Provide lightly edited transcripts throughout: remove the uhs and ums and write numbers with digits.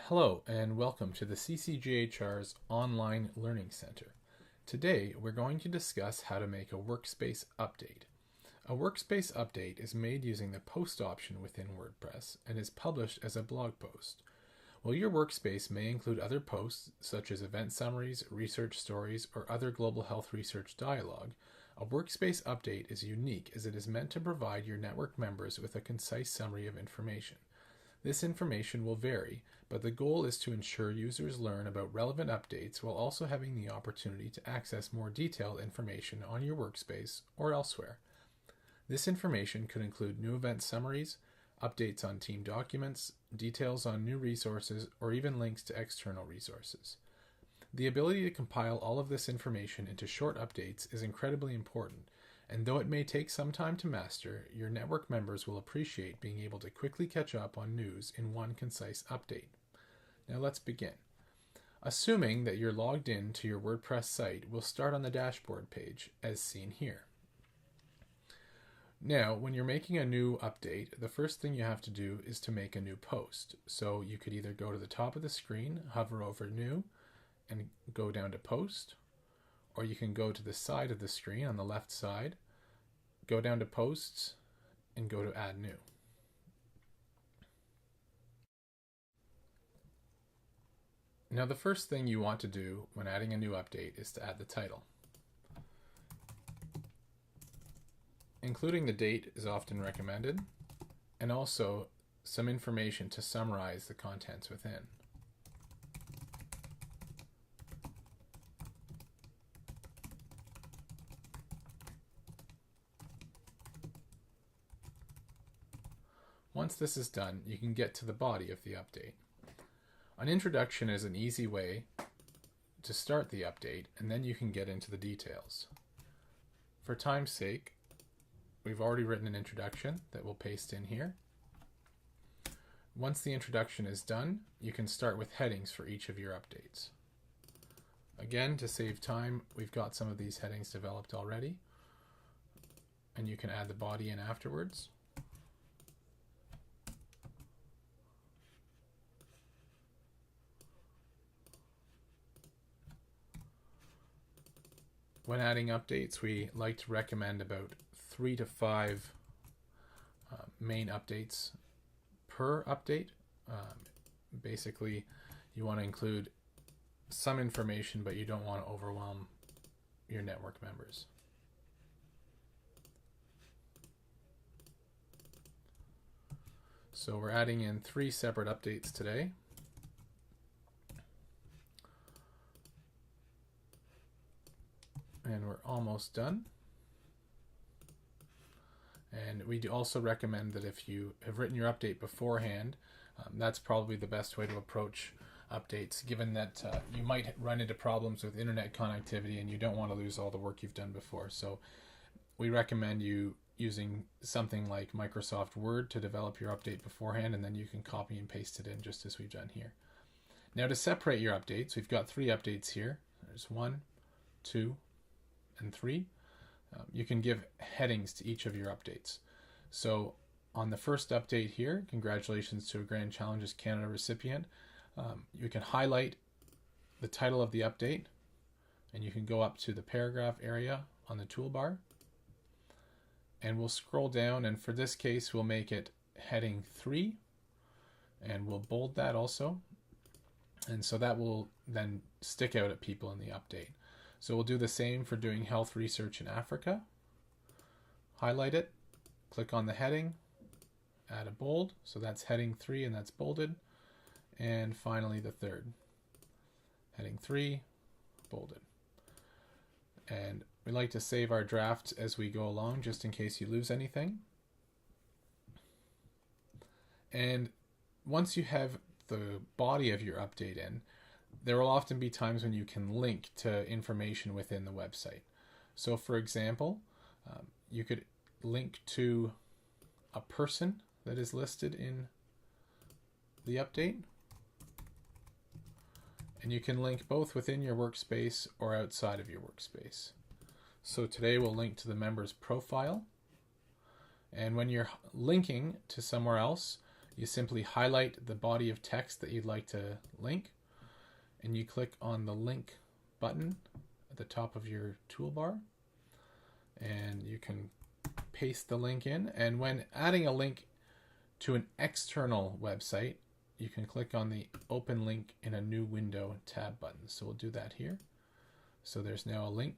Hello and welcome to the CCGHR's Online Learning Center. Today we're going to discuss how to make a workspace update. A workspace update is made using the post option within WordPress and is published as a blog post. While your workspace may include other posts such as event summaries, research stories, or other global health research dialogue, a workspace update is unique as it is meant to provide your network members with a concise summary of information. This information will vary, but the goal is to ensure users learn about relevant updates while also having the opportunity to access more detailed information on your workspace or elsewhere. This information could include new event summaries, updates on team documents, details on new resources, or even links to external resources. The ability to compile all of this information into short updates is incredibly important, and though it may take some time to master, your network members will appreciate being able to quickly catch up on news in one concise update. Now let's begin. Assuming that you're logged in to your WordPress site, we'll start on the dashboard page, as seen here. Now, when you're making a new update, the first thing you have to do is to make a new post. So you could either go to the top of the screen, hover over New, and go down to Post, or you can go to the side of the screen on the left side, go down to Posts, and go to Add New. Now the first thing you want to do when adding a new update is to add the title. Including the date is often recommended, and also some information to summarize the contents within. Once this is done, you can get to the body of the update. An introduction is an easy way to start the update, and then you can get into the details. For time's sake, we've already written an introduction that we'll paste in here. Once the introduction is done, you can start with headings for each of your updates. Again, to save time, we've got some of these headings developed already, and you can add the body in afterwards. When adding updates, we like to recommend about 3 to 5 main updates per update. Basically, you want to include some information, but you don't want to overwhelm your network members. So we're adding in 3 separate updates today. And we're almost done. And we do also recommend that if you have written your update beforehand, that's probably the best way to approach updates, given that you might run into problems with internet connectivity and you don't want to lose all the work you've done before. So we recommend you using something like Microsoft Word to develop your update beforehand, and then you can copy and paste it in just as we've done here. Now to separate your updates, we've got 3 updates here. There's 1, 2, and 3. You can give headings to each of your updates. So on the first update here, congratulations to a Grand Challenges Canada recipient, you can highlight the title of the update, and you can go up to the paragraph area on the toolbar, and we'll scroll down, and for this case we'll make it heading 3, and we'll bold that also, and so that will then stick out at people in the update. So we'll do the same for doing health research in Africa. Highlight it, click on the heading, add a bold, so that's heading 3 and that's bolded. And finally the third, heading 3, bolded. And we like to save our drafts as we go along just in case you lose anything. And once you have the body of your update in, there will often be times when you can link to information within the website. So for example, you could link to a person that is listed in the update. And you can link both within your workspace or outside of your workspace. So today we'll link to the member's profile. And when you're linking to somewhere else, you simply highlight the body of text that you'd like to link, and you click on the link button at the top of your toolbar, and you can paste the link in. And when adding a link to an external website, you can click on the open link in a new window tab button. So we'll do that here. So there's now a link.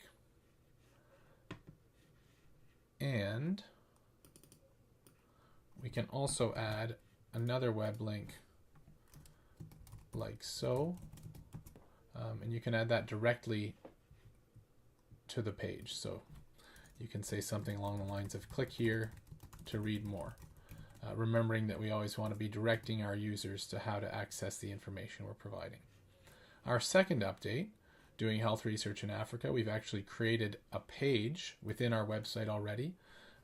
And we can also add another web link like so. And you can add that directly to the page. So you can say something along the lines of click here to read more. Remembering that we always want to be directing our users to how to access the information we're providing. Our second update, doing health research in Africa, we've actually created a page within our website already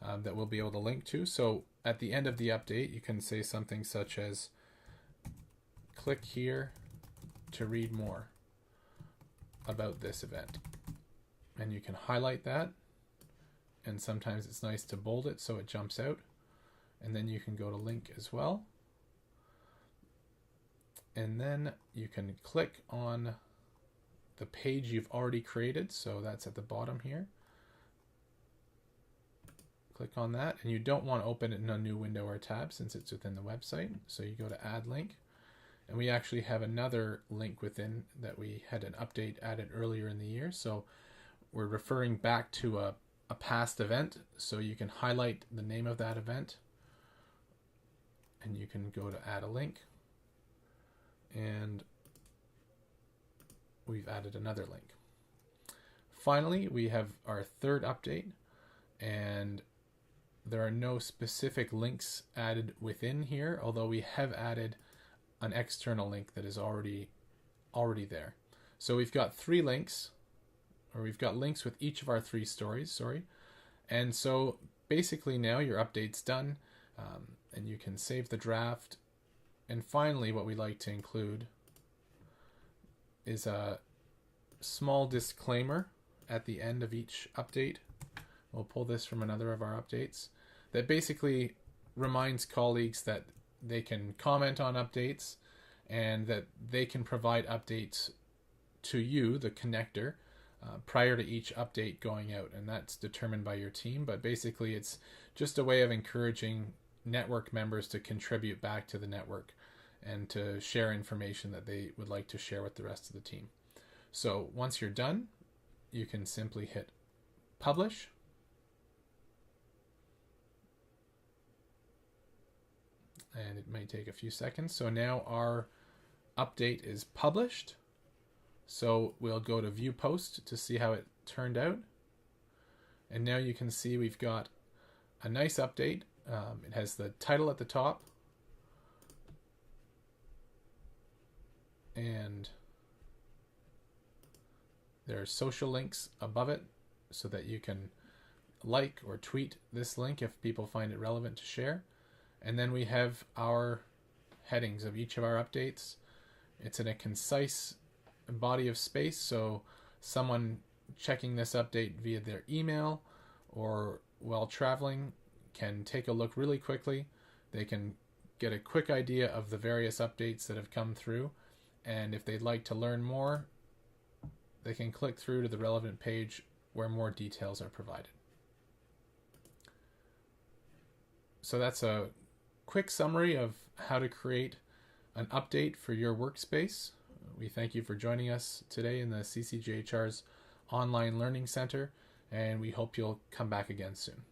that we'll be able to link to. So at the end of the update, you can say something such as click here to read more about this event. And you can highlight that, and sometimes it's nice to bold it so it jumps out. And then you can go to link as well. And then you can click on the page you've already created. So that's at the bottom here. Click on that, and you don't want to open it in a new window or tab since it's within the website. So you go to add link, and we actually have another link within that we had an update added earlier in the year. So we're referring back to a past event. So you can highlight the name of that event, and you can go to add a link, and we've added another link. Finally, we have our third update, and there are no specific links added within here, although we have added an external link that is already there. So we've got three links, or we've got links with each of our three stories, and so basically now your update's done. And you can save the draft. And finally, what we like to include is a small disclaimer at the end of each update. We'll pull this from another of our updates that basically reminds colleagues that they can comment on updates and that they can provide updates to you, the connector, prior to each update going out. And that's determined by your team. But basically, it's just a way of encouraging network members to contribute back to the network and to share information that they would like to share with the rest of the team. So once you're done, you can simply hit publish. And it may take a few seconds. So now our update is published. So we'll go to view post to see how it turned out. And now you can see we've got a nice update. It has the title at the top, and there are social links above it so that you can like or tweet this link if people find it relevant to share. And then we have our headings of each of our updates. It's in a concise body of space, so someone checking this update via their email or while traveling can take a look really quickly. They can get a quick idea of the various updates that have come through, and if they'd like to learn more, they can click through to the relevant page where more details are provided. So that's a quick summary of how to create an update for your workspace. We thank you for joining us today in the CCJHR's Online Learning Center, and we hope you'll come back again soon.